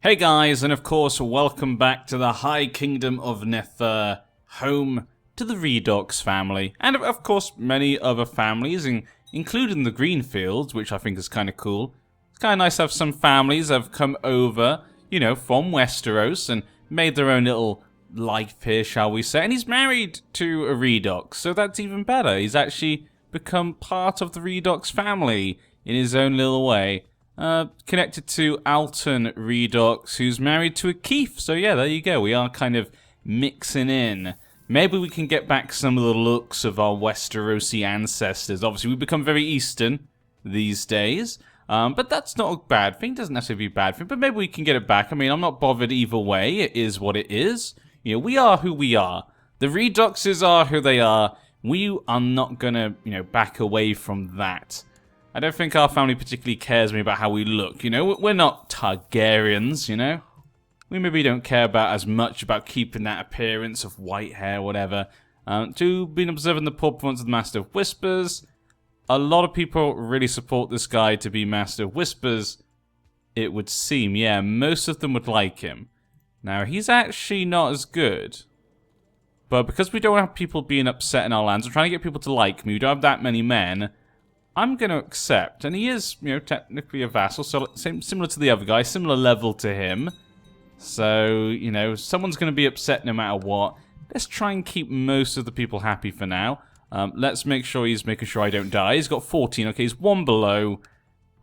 Hey guys, and of course welcome back to the High Kingdom of Nefer, home to the Redox family, and of course many other families, including the Greenfields, which I think is kind of cool. It's kind of nice to have some families that have come over, you know, from Westeros and made their own little life here, shall we say. And he's married to a Redox, so that's even better. He's actually become part of the Redox family in his own little way. Connected to Alton Redox, who's married to a Keith. So yeah, there you go. We are kind of mixing in. Maybe we can get back some of the looks of our Westerosi ancestors. Obviously, we've become very Eastern these days. But that's not a bad thing. It doesn't necessarily be a bad thing. But maybe we can get it back. I mean, I'm not bothered either way. It is what it is. You know, we are who we are. The Redoxes are who they are. We are not gonna, you know, back away from that. I don't think our family particularly cares me about how we look, you know? We're not Targaryens, you know? We maybe don't care about as much about keeping that appearance of white hair, whatever. Been observing the poor performance of the Master of Whispers. A lot of people really support this guy to be Master of Whispers, it would seem. Yeah, most of them would like him. Now, he's actually not as good. But because we don't have people being upset in our lands, I'm trying to get people to like me. We don't have that many men. I'm going to accept, and he is, you know, technically a vassal, so similar to the other guy, similar level to him. So, you know, someone's going to be upset no matter what. Let's try and keep most of the people happy for now. Let's make sure he's making sure I don't die. He's got 14, okay, he's one below.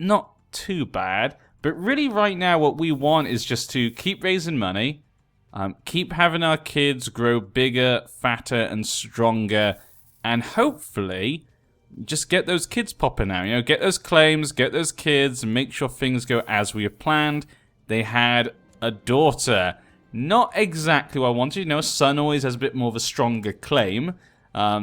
Not too bad, but really right now what we want is just to keep raising money, keep having our kids grow bigger, fatter, and stronger, and hopefully just get those kids popping out, you know, get those claims, get those kids, and make sure things go as we have planned. They had a daughter. Not exactly what I wanted, you know, a son always has a bit more of a stronger claim.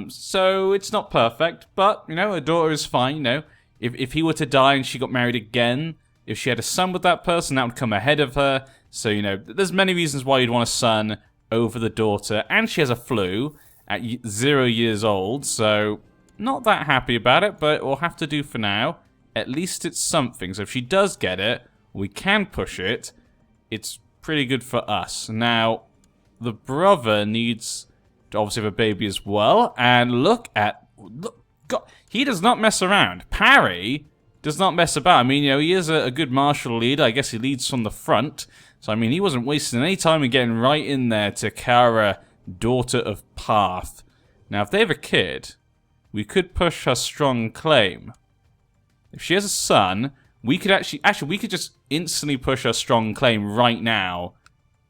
So it's not perfect, but, you know, a daughter is fine, you know. If he were to die and she got married again, if she had a son with that person, that would come ahead of her. So, you know, there's many reasons why you'd want a son over the daughter. And she has a flu at 0 years old, so not that happy about it, but we'll have to do for now. At least it's something. So if she does get it, we can push it. It's pretty good for us. Now, the brother needs to obviously have a baby as well. And look, God, he does not mess around. Parry does not mess about. I mean, you know, he is a good martial leader. I guess he leads from the front. So, I mean, he wasn't wasting any time in getting right in there to Kara, daughter of Path. Now, if they have a kid, we could push her strong claim. If she has a son, we could actually we could just instantly push her strong claim right now,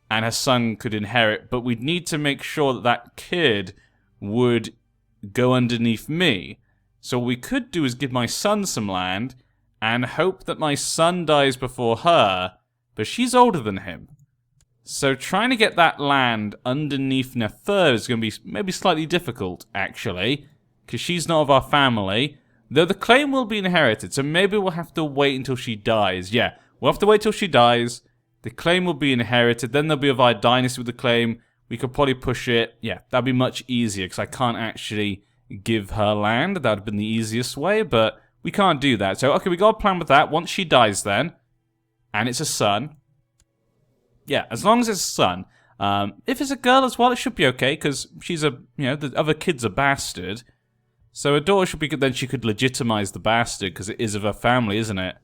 and her son could inherit, but we'd need to make sure that that kid would go underneath me. So what we could do is give my son some land, and hope that my son dies before her, but she's older than him. So trying to get that land underneath Nefer is going to be maybe slightly difficult, actually, because she's not of our family, though the claim will be inherited, so maybe we'll have to wait until she dies. Yeah, we'll have to wait till she dies, the claim will be inherited, then there'll be of our dynasty with the claim, we could probably push it. Yeah, that'd be much easier, because I can't actually give her land. That would have been the easiest way, but we can't do that. So, okay, we got a plan with that. Once she dies then, and it's a son. Yeah, as long as it's a son. If it's a girl as well, it should be okay, because she's a, you know, the other kid's a bastard. So a daughter should be good, then she could legitimize the bastard, because it is of her family, isn't it?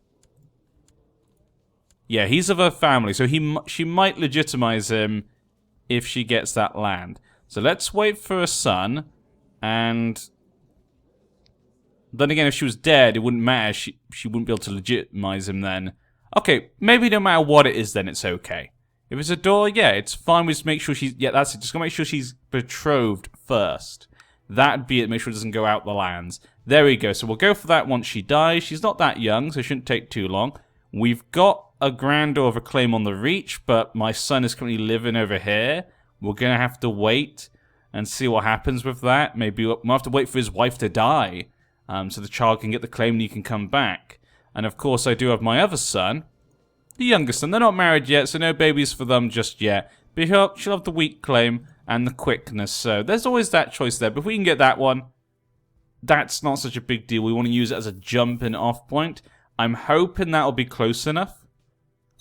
Yeah, he's of her family, so she might legitimize him if she gets that land. So let's wait for a son, and then again, if she was dead, it wouldn't matter, she wouldn't be able to legitimize him then. Okay, maybe no matter what it is, then it's okay. If it's a daughter, yeah, it's fine, we just make sure she's, yeah, that's it, just gotta make sure she's betrothed first. That'd be it, make sure it doesn't go out the lands. There we go, so we'll go for that once she dies. She's not that young, so it shouldn't take too long. We've got a granddaughter claim on the Reach, but my son is currently living over here. We're going to have to wait and see what happens with that. Maybe we'll have to wait for his wife to die, so the child can get the claim and he can come back. And of course, I do have my other son, the youngest son. They're not married yet, so no babies for them just yet. But she'll have the weak claim and the quickness, so there's always that choice there. But if we can get that one, that's not such a big deal. We want to use it as a jumping off point. I'm hoping that'll be close enough.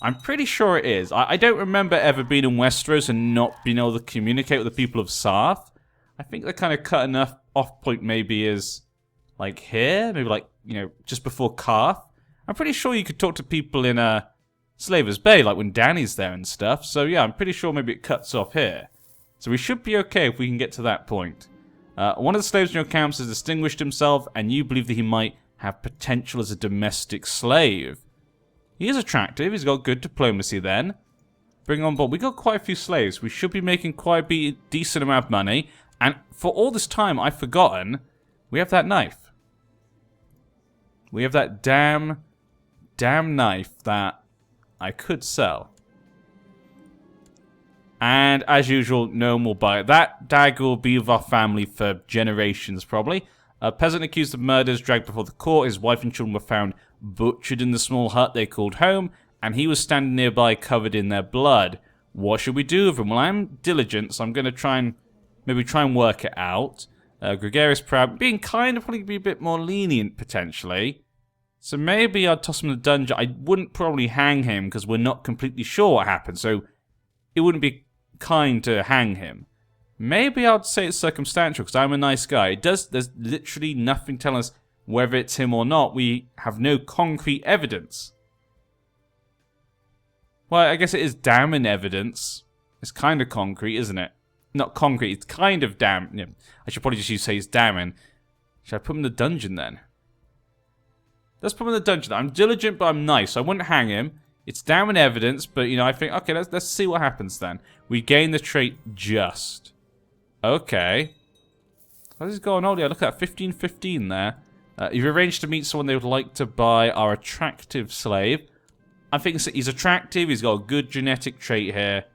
I'm pretty sure it is. I don't remember ever being in Westeros and not being able to communicate with the people of Sarth. I think they kind of cut enough off point maybe is like here, maybe like, you know, just before Karth. I'm pretty sure you could talk to people in Slaver's Bay, like when Dany's there and stuff. So yeah, I'm pretty sure maybe it cuts off here. So we should be okay if we can get to that point. One of the slaves in your camps has distinguished himself, and you believe that he might have potential as a domestic slave. He is attractive. He's got good diplomacy then. Bring on board. We got quite a few slaves. We should be making quite a decent amount of money. And for all this time, I've forgotten, we have that knife. We have that damn knife that I could sell. And as usual, no one will buy it. That dagger will be with our family for generations, probably. A peasant accused of murder is dragged before the court. His wife and children were found butchered in the small hut they called home, and he was standing nearby covered in their blood. What should we do with him? Well, I'm diligent, so I'm going to try and work it out. Gregarious proud, being kind of probably be a bit more lenient, potentially. So maybe I'd toss him in the dungeon. I wouldn't probably hang him, because we're not completely sure what happened, so it wouldn't be kind to hang him. Maybe I'd say it's circumstantial, because I'm a nice guy. There's literally nothing telling us whether it's him or not. We have no concrete evidence. Well, I guess it is damning evidence. It's kind of concrete, isn't it? Not concrete, it's kind of damn. Yeah, I should probably just say it's damning. Should I put him in the dungeon then? Let's put him in the dungeon. I'm diligent, but I'm nice. So I wouldn't hang him. It's damning evidence, but, you know, I think, okay, let's see what happens then. We gain the trait just. Okay. What is going on here? Look at that, 15-15 there. You've arranged to meet someone they would like to buy our attractive slave. I think he's attractive, he's got a good genetic trait here.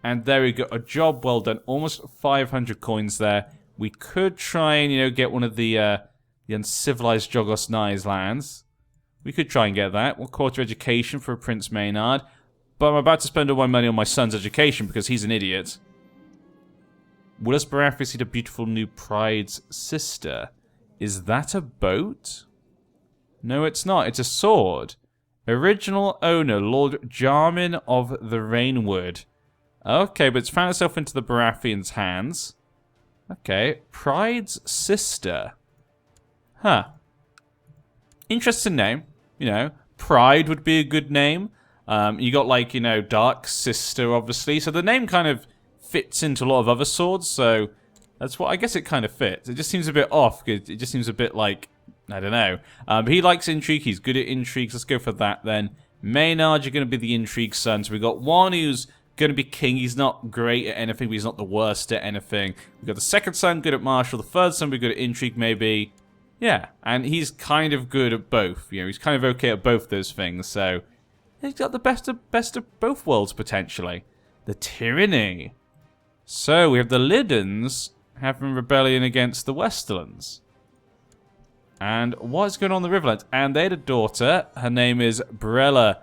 And there we go, a job well done. Almost 500 coins there. We could try and, you know, get one of the uncivilized Jogos Ny's lands. We could try and get that. 1/4 education for Prince Maynard. But I'm about to spend all my money on my son's education because he's an idiot. Will us Baratheon see the beautiful new Pride's sister? Is that a boat? No, it's not. It's a sword. Original owner, Lord Jarmin of the Rainwood. Okay, but it's found itself into the Baratheon's hands. Okay, Pride's sister. Huh. Interesting name. You know, Pride would be a good name. You got, like, you know, Dark Sister, obviously. So the name kind of fits into a lot of other swords, so that's what I guess it kind of fits. It just seems a bit off. It just seems a bit like, I don't know. But he likes intrigue. He's good at intrigues. Let's go for that then. Maynard, you're going to be the intrigue son. So we got one who's going to be king. He's not great at anything, but he's not the worst at anything. We've got the second son, good at martial. The third son, be good at intrigue, maybe. Yeah, and he's kind of good at both. You know, he's kind of okay at both those things. So he's got the best of both worlds potentially. The tyranny. So we have the Liddens having rebellion against the Westerlands. And what's going on in the Riverlands? And they had a daughter. Her name is Brella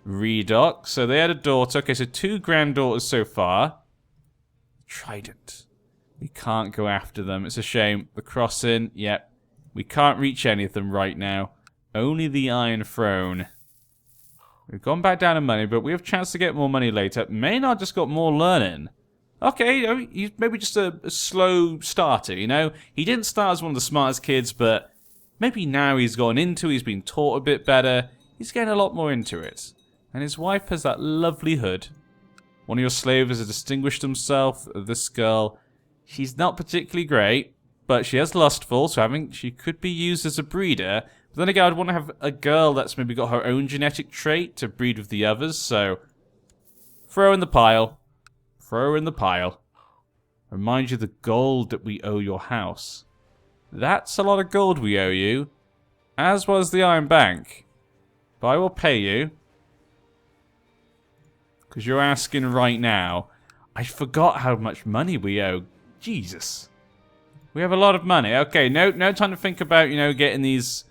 Redox. So they had a daughter. Okay, so 2 granddaughters so far. Trident. We can't go after them. It's a shame. The Crossing. Yep. We can't reach any of them right now. Only the Iron Throne. We've gone back down in money, but we have a chance to get more money later. Maynard just got more learning. Okay, you know, he's maybe just a slow starter, you know? He didn't start as one of the smartest kids, but maybe now he's gone into, he's been taught a bit better. He's getting a lot more into it. And his wife has that lovely hood. One of your slaves has distinguished himself. This girl, she's not particularly great, but she is lustful, so she could be used as a breeder. But then again, I'd want to have a girl that's maybe got her own genetic trait to breed with the others, so throw in the pile. Throw in the pile. Remind you the gold that we owe your house. That's a lot of gold we owe you, as well as the Iron Bank. But I will pay you. Because you're asking right now. I forgot how much money we owe. Jesus. We have a lot of money. Okay, no time to think about, you know, getting these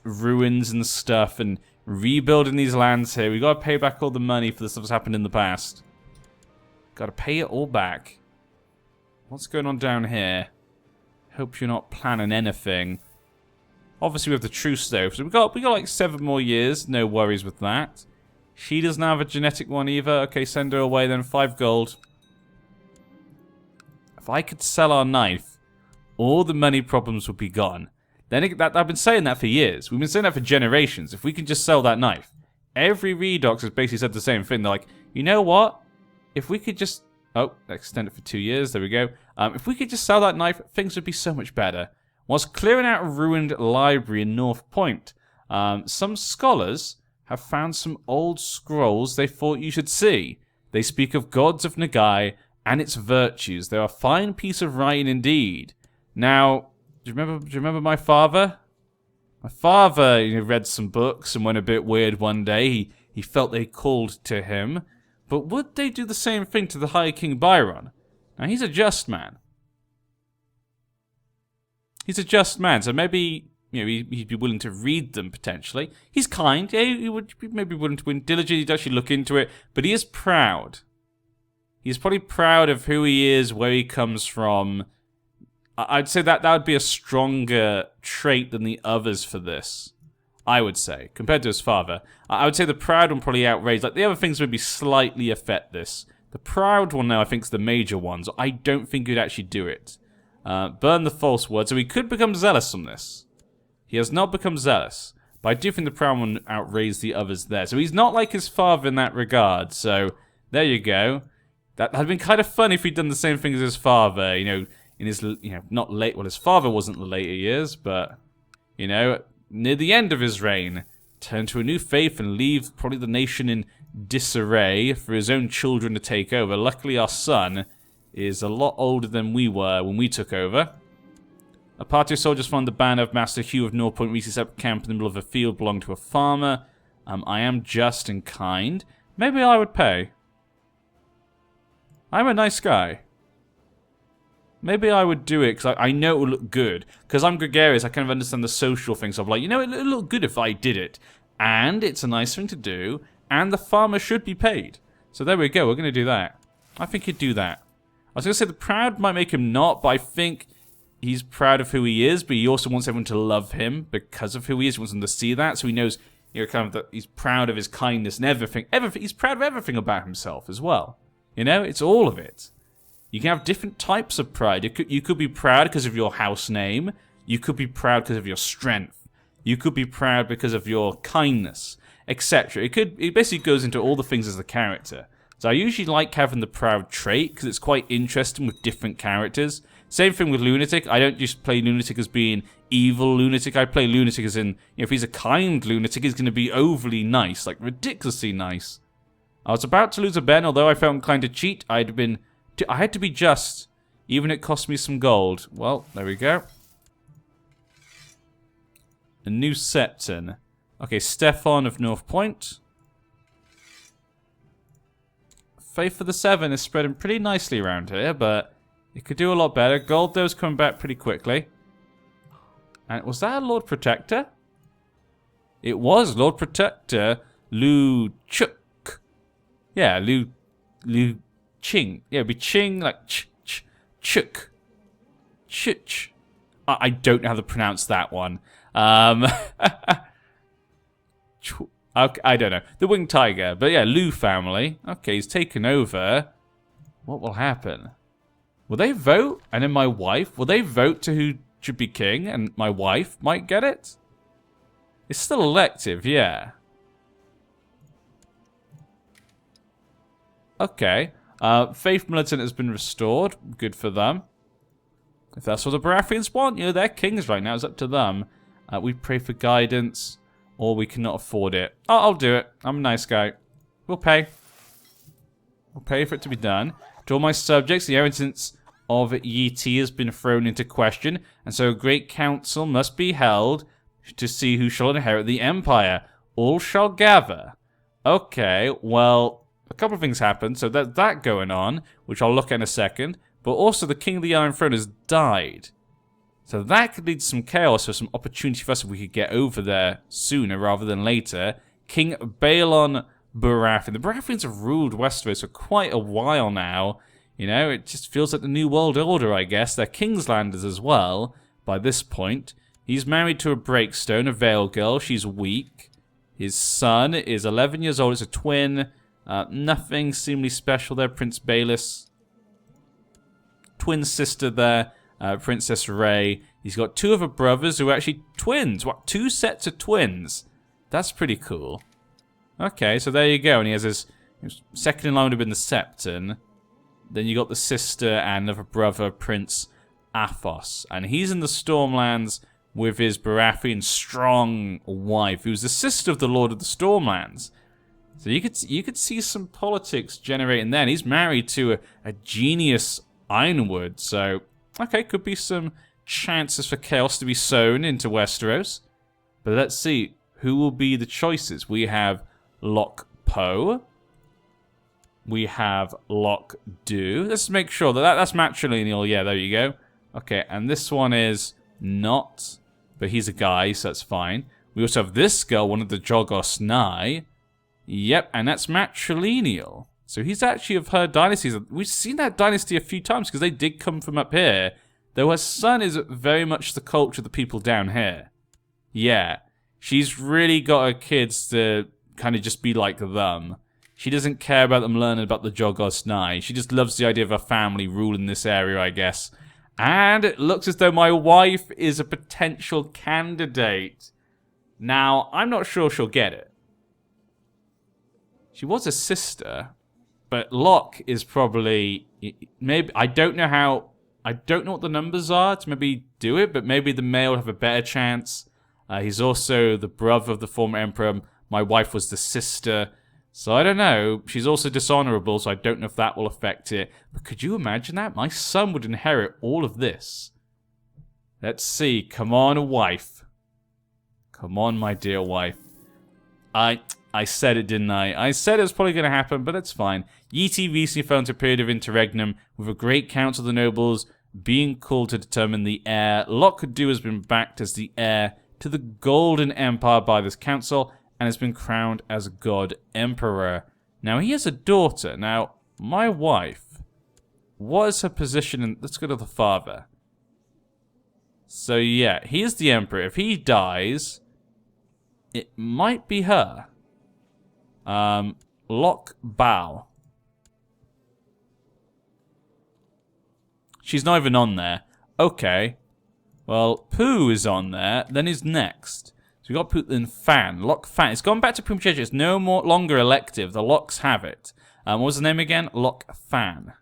ruins and stuff and rebuilding these lands here. We got to pay back all the money for the stuff that's happened in the past. Got to pay it all back. What's going on down here? Hope you're not planning anything. Obviously, we have the truce though, so we got like 7 more years. No worries with that. She doesn't have a genetic one either. Okay, send her away then. 5 gold. If I could sell our knife, all the money problems would be gone. I've been saying that for years. We've been saying that for generations. If we could just sell that knife. Every Redox has basically said the same thing. They're like, you know what? If we could just... Oh, extend it for 2 years. There we go. If we could just sell that knife, things would be so much better. Whilst clearing out a ruined library in North Point, some scholars have found some old scrolls they thought you should see. They speak of gods of Nagai and its virtues. They're a fine piece of writing indeed. Now, do you remember my father? My father read some books and went a bit weird one day. He felt they called to him. But would they do the same thing to the High King Byron? Now, he's a just man. He's a just man, so maybe he'd be willing to read them, potentially. He's kind. Yeah, he would be maybe willing to diligently actually look into it, but he is proud. He's probably proud of who he is, where he comes from. I'd say that would be a stronger trait than the others for this. I would say, compared to his father. I would say the proud one probably outraged. Like, the other things would be slightly affect this. The proud one now, I think, is the major ones. I don't think he'd actually do it. Burn the false word, so he could become zealous on this. He has not become zealous, but I do think the proud one outraised the others there. So he's not like his father in that regard, so there you go. That had been kind of fun if he'd done the same thing as his father, in his, not late, well, his father wasn't the later years, but, near the end of his reign, turn to a new faith and leave probably the nation in disarray for his own children to take over. Luckily, our son is a lot older than we were when we took over. A party of soldiers found the banner of Master Hugh of North Point recently set up camp in the middle of a field belonging to a farmer. I am just and kind. Maybe I would pay. I'm a nice guy. Maybe I would do it because I know it will look good. Because I'm gregarious, I kind of understand the social things of like, it would look good if I did it. And it's a nice thing to do. And the farmer should be paid. So there we go, we're going to do that. I think he'd do that. I was going to say the proud might make him not, but I think he's proud of who he is, but he also wants everyone to love him because of who he is. He wants them to see that, so he knows, kind of that he's proud of his kindness and everything. He's proud of everything about himself as well. It's all of it. You can have different types of pride. You could be proud because of your house name. You could be proud because of your strength. You could be proud because of your kindness, etc. It basically goes into all the things as a character. So I usually like having the proud trait because it's quite interesting with different characters. Same thing with Lunatic. I don't just play Lunatic as being evil Lunatic. I play Lunatic as in, if he's a kind Lunatic, he's going to be overly nice, like ridiculously nice. I was about to lose a Ben, although I felt inclined to cheat. I had to be just, even if it cost me some gold. Well, there we go. A new Septon. Okay, Stefan of North Point. Faith for the 7 is spreading pretty nicely around here, but it could do a lot better. Gold, though, is coming back pretty quickly. And was that a Lord Protector? It was Lord Protector Lu Chuk. Yeah, Lu Ching. Yeah, it'd be Ching, like Chuk. Chich. I don't know how to pronounce that one. Okay, I don't know. The Winged Tiger. But yeah, Lu family. Okay, he's taken over. What will happen? Will they vote? And then my wife? Will they vote to who should be king? And my wife might get it? It's still elective, yeah. Okay. Faith Militant has been restored. Good for them. If that's what the Baratheons want, they're kings right now. It's up to them. We pray for guidance. Or we cannot afford it. Oh, I'll do it. I'm a nice guy. We'll pay. We'll pay for it to be done. To all my subjects, the inheritance of Yi Ti has been thrown into question, and so a great council must be held to see who shall inherit the empire. All shall gather. Okay, well, a couple of things happened. So there's that going on, which I'll look at in a second. But also, the King of the Iron Throne has died. So that could lead to some chaos or some opportunity for us if we could get over there sooner rather than later. King Balon Baratheon. The Baratheons have ruled Westeros for quite a while now. It just feels like the New World Order, I guess. They're Kingslanders as well, by this point. He's married to a Breakstone, a Vale girl. She's weak. His son is 11 years old. It's a twin. Nothing seemingly special there. Prince Baelish. Twin sister there. Princess Rey. He's got 2 other brothers who are actually twins. What? 2 sets of twins. That's pretty cool. Okay, so there you go. And he has his second in line would have been the Septon. Then you got the sister and another brother, Prince Athos. And he's in the Stormlands with his Baratheon strong wife, who's the sister of the Lord of the Stormlands. So you could see some politics generating there. And he's married to a genius Ironwood. So, okay, could be some chances for chaos to be sown into Westeros. But let's see, who will be the choices? We have Lock Poe. We have Lock Do. Let's make sure that's matrilineal. Yeah, there you go. Okay, and this one is not, but he's a guy, so that's fine. We also have this girl, one of the Jogos Nye. Yep, and that's matrilineal. So he's actually of her dynasty. We've seen that dynasty a few times because they did come from up here. Though her son is very much the culture of the people down here. Yeah, she's really got her kids to kind of just be like them. She doesn't care about them learning about the Jogos Nye. She just loves the idea of her family ruling this area, I guess. And it looks as though my wife is a potential candidate. Now, I'm not sure she'll get it. She was a sister, but Locke is probably... maybe I don't know how... I don't know what the numbers are to maybe do it, but maybe the male will have a better chance. He's also the brother of the former emperor. My wife was the sister. So I don't know. She's also dishonorable, so I don't know if that will affect it. But could you imagine that? My son would inherit all of this. Let's see. Come on, wife. Come on, my dear wife. I said it, didn't I? I said it was probably going to happen, but it's fine. Yeti recently fell into a period of interregnum, with a great council of the nobles being called to determine the heir. Lock-Do has been backed as the heir to the Golden Empire by this council, and has been crowned as God Emperor. Now, he has a daughter. Now, my wife, what is her position in... Let's go to the father. So, yeah, he is the Emperor. If he dies, it might be her. Lock Bao. She's not even on there. Okay. Well, Pooh is on there. Then he's next. So we got to put in Fan. Lock Fan. It's gone back to primogeniture. It's no longer elective. The Locks have it. What was the name again? Lock Fan.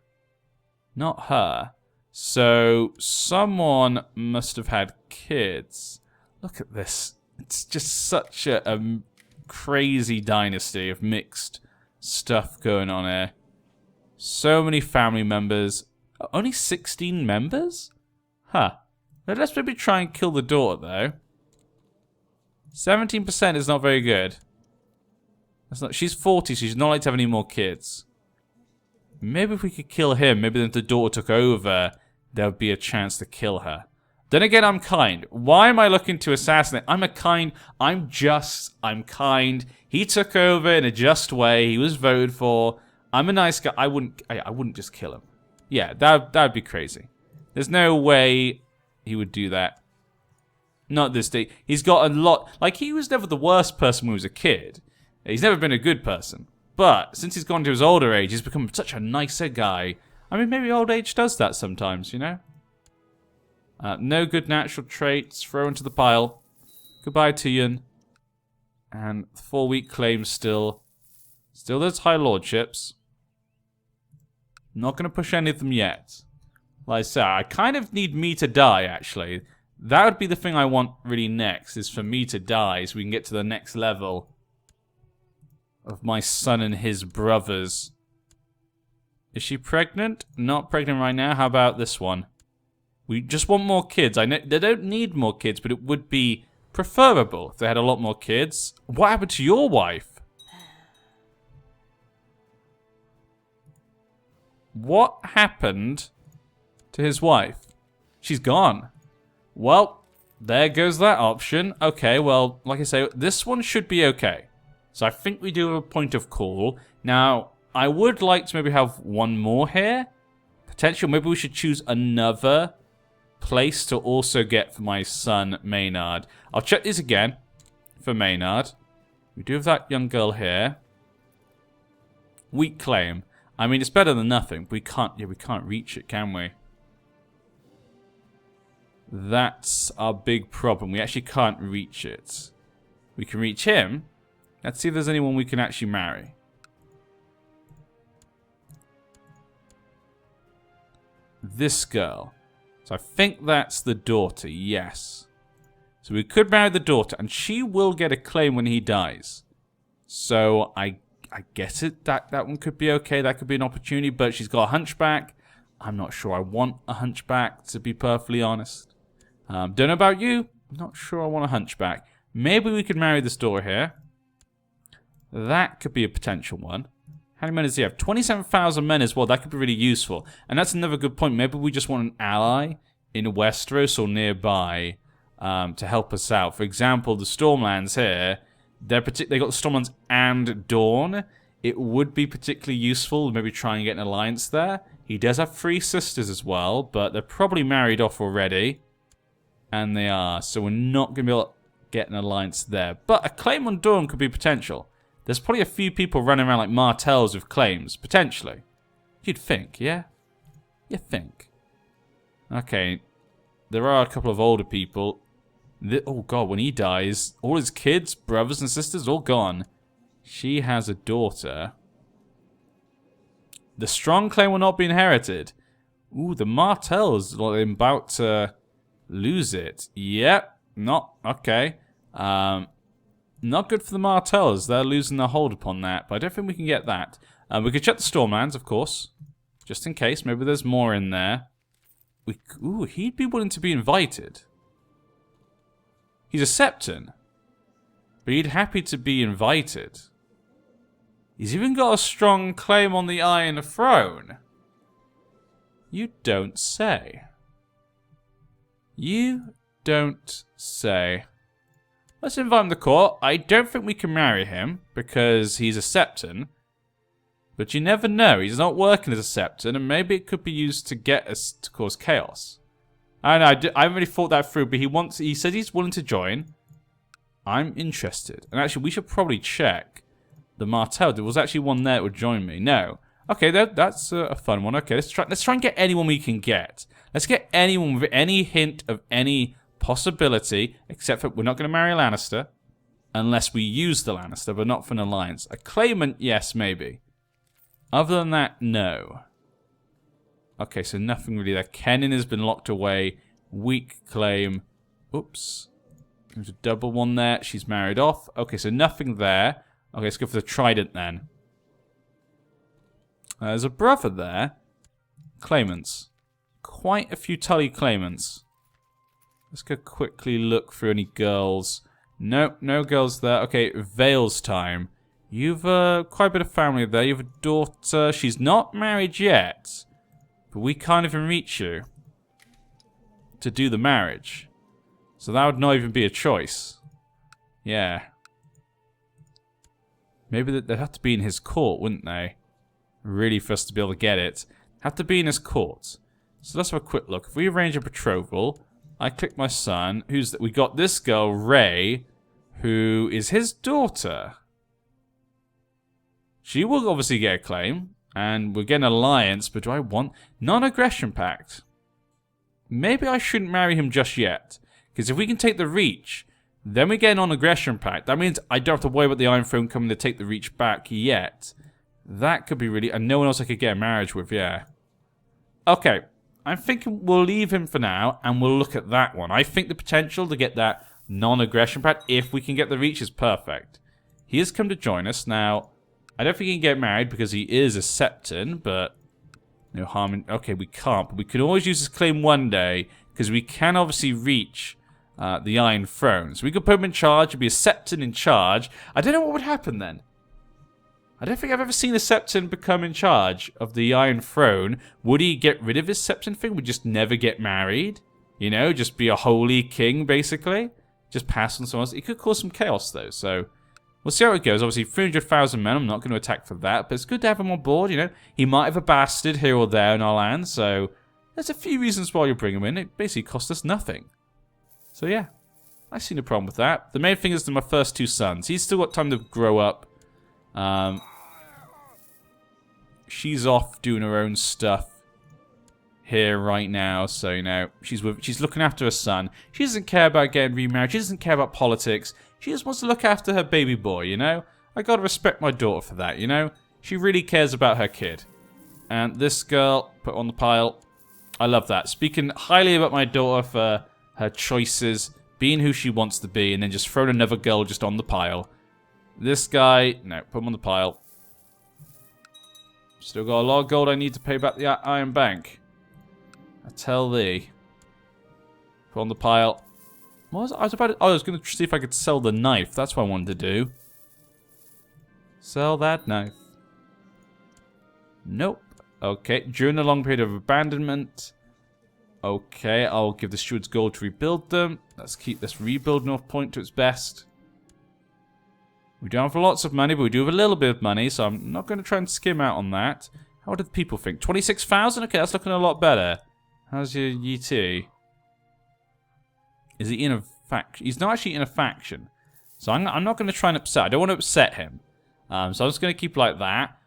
Not her. So someone must have had kids. Look at this. It's just such a crazy dynasty of mixed stuff going on here. So many family members. Only 16 members? Huh. Let's maybe try and kill the daughter, though. 17% is not very good. That's not. She's 40, so she's not allowed to have any more kids. Maybe if we could kill him, maybe then if the daughter took over, there would be a chance to kill her. Then again, I'm kind. Why am I looking to assassinate? I'm kind. He took over in a just way. He was voted for. I'm a nice guy. I wouldn't just kill him. Yeah, that would be crazy. There's no way he would do that. Not this day. He's got a lot... Like, he was never the worst person when he was a kid. He's never been a good person. But since he's gone to his older age, he's become such a nicer guy. I mean, maybe old age does that sometimes, you know? No good natural traits. Throw into the pile. Goodbye, Tywin. And 4-week claims still. Still there's high lordships. Not going to push any of them yet. Like I said, I kind of need me to die, actually. That would be the thing I want really next, is for me to die so we can get to the next level of my son and his brothers. Is she pregnant? Not pregnant right now. How about this one? We just want more kids. I know they don't need more kids, but it would be preferable if they had a lot more kids. What happened to your wife? What happened to his wife? She's gone. Well, there goes that option. Okay, well, like I say, this one should be okay. So I think we do have a point of call. Now, I would like to maybe have one more here. Potential. Maybe we should choose another place to also get for my son, Maynard. I'll check this again for Maynard. We do have that young girl here. Weak claim. I mean, it's better than nothing. We can't reach it, can we? That's our big problem. We actually can't reach it. We can reach him. Let's see if there's anyone we can actually marry. This girl. So I think that's the daughter, yes. So we could marry the daughter, and she will get a claim when he dies. So I get it. That one could be okay. That could be an opportunity, but she's got a hunchback. I'm not sure I want a hunchback, to be perfectly honest. Don't know about you. I'm not sure I want a hunchback. Maybe we could marry this daughter here. That could be a potential one. How many men does he have? 27,000 men as well. That could be really useful. And that's another good point. Maybe we just want an ally in Westeros or nearby to help us out. For example, the Stormlands here, they got the Stormlands and Dawn. It would be particularly useful maybe try and get an alliance there. He does have 3 sisters as well, but they're probably married off already. And they are. So we're not going to be able to get an alliance there. But a claim on Dawn could be potential. There's probably a few people running around like Martells with claims, potentially. You'd think, yeah? You think. Okay. There are a couple of older people. Oh god, when he dies, all his kids, brothers and sisters, all gone. She has a daughter. The strong claim will not be inherited. Ooh, the Martells, like, they're about to lose it. Yep, not, okay. Not good for the Martells. They're losing their hold upon that, but I don't think we can get that. We could check the Stormlands, of course, just in case. Maybe there's more in there. Ooh, he'd be willing to be invited. He's a Septon, but he'd happy to be invited. He's even got a strong claim on the Iron Throne. You don't say. You don't say. Let's invite him to court. I don't think we can marry him because he's a Septon. But you never know. He's not working as a Septon, and maybe it could be used to get us to cause chaos. I don't know. I haven't really thought that through, but he said he's willing to join. I'm interested. And actually, we should probably check the Martell. There was actually one there that would join me. No. Okay, that's a fun one. Okay, let's try and get anyone we can get. Let's get anyone with any hint of any possibility, except for we're not going to marry a Lannister unless we use the Lannister, but not for an alliance. A claimant, yes, maybe. Other than that, no. Okay, so nothing really there. Kennen has been locked away. Weak claim. Oops. There's a double one there. She's married off. Okay, so nothing there. Okay, let's go for the Trident then. There's a brother there. Claimants. Quite a few Tully claimants. Let's go quickly look through any girls. Nope, no girls there. Okay, Vale's time. You've quite a bit of family there. You have a daughter. She's not married yet. But we can't even reach you to do the marriage. So that would not even be a choice. Yeah. Maybe they'd have to be in his court, wouldn't they? Really, for us to be able to get it. Have to be in his court. So let's have a quick look. If we arrange a betrothal, I click my son. Who's that? We got this girl, Rey, who is his daughter. She will obviously get a claim. And we're getting an alliance, but do I want non-aggression pact? Maybe I shouldn't marry him just yet. Because if we can take the Reach, then we get a non-aggression pact. That means I don't have to worry about the Iron Throne coming to take the Reach back yet. That could be really... And no one else I could get a marriage with, yeah. Okay, I'm thinking we'll leave him for now, and we'll look at that one. I think the potential to get that non-aggression pact, if we can get the Reach, is perfect. He has come to join us. Now, I don't think he can get married because he is a Septon, but no harm in... Okay, we can't, but we can always use his claim one day, because we can obviously reach the Iron Throne. So we could put him in charge, it'd be a Septon in charge. I don't know what would happen then. I don't think I've ever seen a Septon become in charge of the Iron Throne. Would he get rid of his Septon thing? Would just never get married? You know, just be a holy king, basically? Just pass on someone else. It could cause some chaos, though, so... We'll see how it goes. Obviously, 300,000 men. I'm not going to attack for that. But it's good to have him on board, you know. He might have a bastard here or there in our land. So, there's a few reasons why you bring him in. It basically cost us nothing. So, yeah. I see no problem with that. The main thing is that my first 2 sons. He's still got time to grow up. She's off doing her own stuff here right now, so you know she's looking after her son. She doesn't care about getting remarried. She doesn't care about politics. She just wants to look after her baby boy. You know, I gotta respect my daughter for that. You know, she really cares about her kid. And this girl put on the pile. I love that. Speaking highly about my daughter for her choices, being who she wants to be, and then just throwing another girl just on the pile. This guy, no, put him on the pile. Still got a lot of gold I need to pay back the Iron Bank. I tell thee. Put on the pile. What was I was about to, oh, I was going to see if I could sell the knife. That's what I wanted to do. Sell that knife. Nope. Okay, during the long period of abandonment. Okay, I'll give the stewards gold to rebuild them. Let's keep this rebuild North Point to its best. We don't have lots of money, but we do have a little bit of money, so I'm not going to try and skim out on that. How do the people think? 26,000? Okay, that's looking a lot better. How's your UT? Is he in a faction? He's not actually in a faction. So I'm not going to try and upset. I don't want to upset him. So I'm just going to keep like that.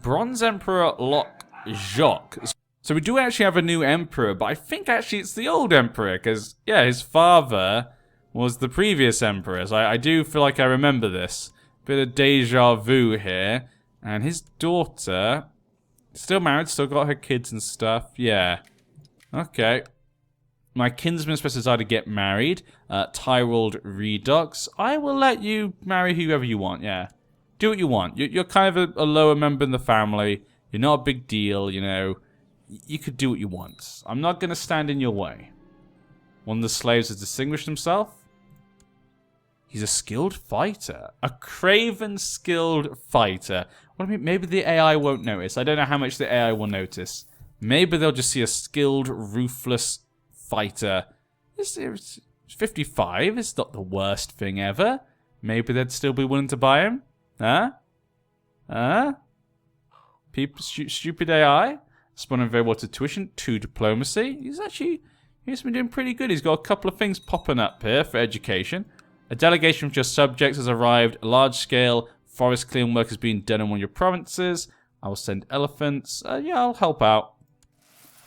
Bronze Emperor Locke Jacques. So we do actually have a new emperor, but I think actually it's the old emperor, because, yeah, his father was the previous emperor. So I do feel like I remember this. Bit of deja vu here. And his daughter, still married, still got her kids and stuff. Yeah. Okay. My kinsman is supposed to decide to get married. Tyrald Redox. I will let you marry whoever you want, yeah. Do what you want. You're kind of a lower member in the family. You're not a big deal, you know. You could do what you want. I'm not going to stand in your way. One of the slaves has distinguished himself. He's a skilled fighter. A craven skilled fighter. What do I mean? Maybe the AI won't notice. I don't know how much the AI will notice. Maybe they'll just see a skilled, ruthless fighter. It's 55. It's not the worst thing ever. Maybe they'd still be willing to buy him. Huh? Huh? People, stupid AI. Responding very well to tuition. 2 diplomacy. He's been doing pretty good. He's got a couple of things popping up here for education. A delegation from your subjects has arrived. A large-scale forest clearing work is being done in one of your provinces. I will send elephants. Yeah, I'll help out.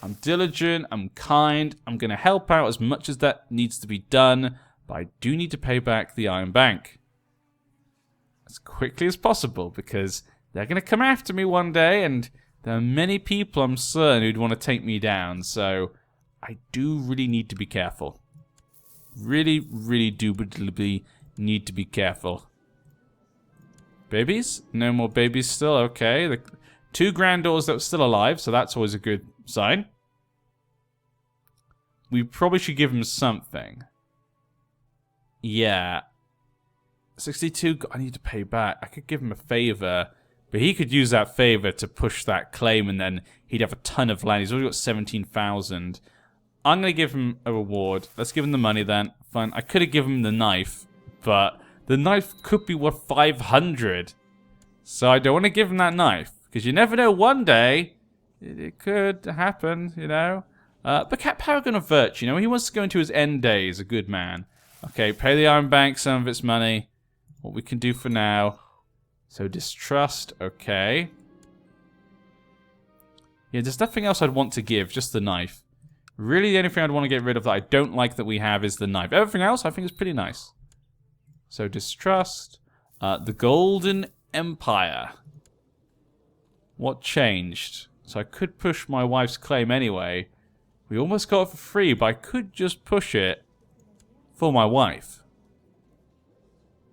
I'm diligent. I'm kind. I'm going to help out as much as that needs to be done. But I do need to pay back the Iron Bank as quickly as possible, because they're going to come after me one day, and there are many people, I'm certain, who'd want to take me down. So I do really need to be careful. Really, really do need to be careful. Babies? No more babies still? Okay. The 2 granddaughters that were still alive, so that's always a good sign. We probably should give him something. Yeah. 62, I need to pay back. I could give him a favor, but he could use that favor to push that claim, and then he'd have a ton of land. He's already got 17,000. I'm going to give him a reward. Let's give him the money then. Fine. I could have given him the knife, but the knife could be worth 500. So I don't want to give him that knife, because you never know, one day it could happen, you know. But Paragon of Virtue, you know, he wants to go into his end days, a good man. Okay, pay the Iron Bank some of its money. What we can do for now. So distrust, okay. Yeah, there's nothing else I'd want to give, just the knife. Really, the only thing I'd want to get rid of that I don't like that we have is the knife. Everything else I think is pretty nice. So distrust. The Golden Empire. What changed? So I could push my wife's claim anyway. We almost got it for free, but I could just push it for my wife.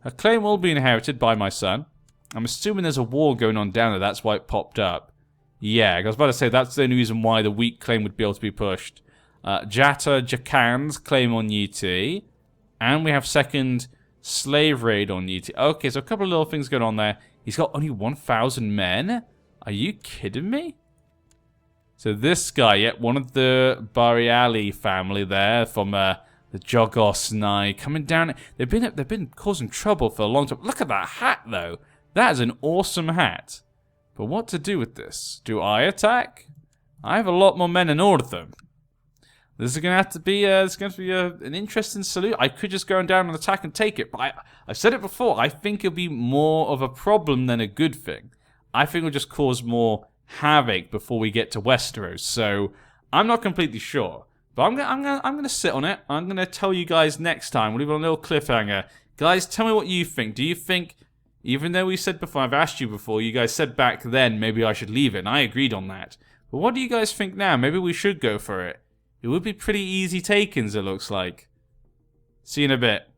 Her claim will be inherited by my son. I'm assuming there's a war going on down there. That's why it popped up. Yeah, I was about to say that's the only reason why the weak claim would be able to be pushed. Jatta Jakan's claim on UT. And we have second slave raid on UT. Okay, so a couple of little things going on there. He's got only 1,000 men? Are you kidding me? So this guy, yet one of the Bariali family there from the Jogos Nye coming down. They've been causing trouble for a long time. Look at that hat though. That is an awesome hat. But what to do with this? Do I attack? I have a lot more men than all of them. This is going to have to be, an interesting salute. I could just go down and attack and take it, but I've said it before, I think it'll be more of a problem than a good thing. I think it'll just cause more havoc before we get to Westeros, so I'm not completely sure. But I'm gonna sit on it. I'm gonna tell you guys next time. We'll leave it on a little cliffhanger. Guys, tell me what you think. Do you think, even though we said before, I've asked you before, you guys said back then maybe I should leave it, and I agreed on that. But what do you guys think now? Maybe we should go for it. It would be pretty easy takings, it looks like. See you in a bit.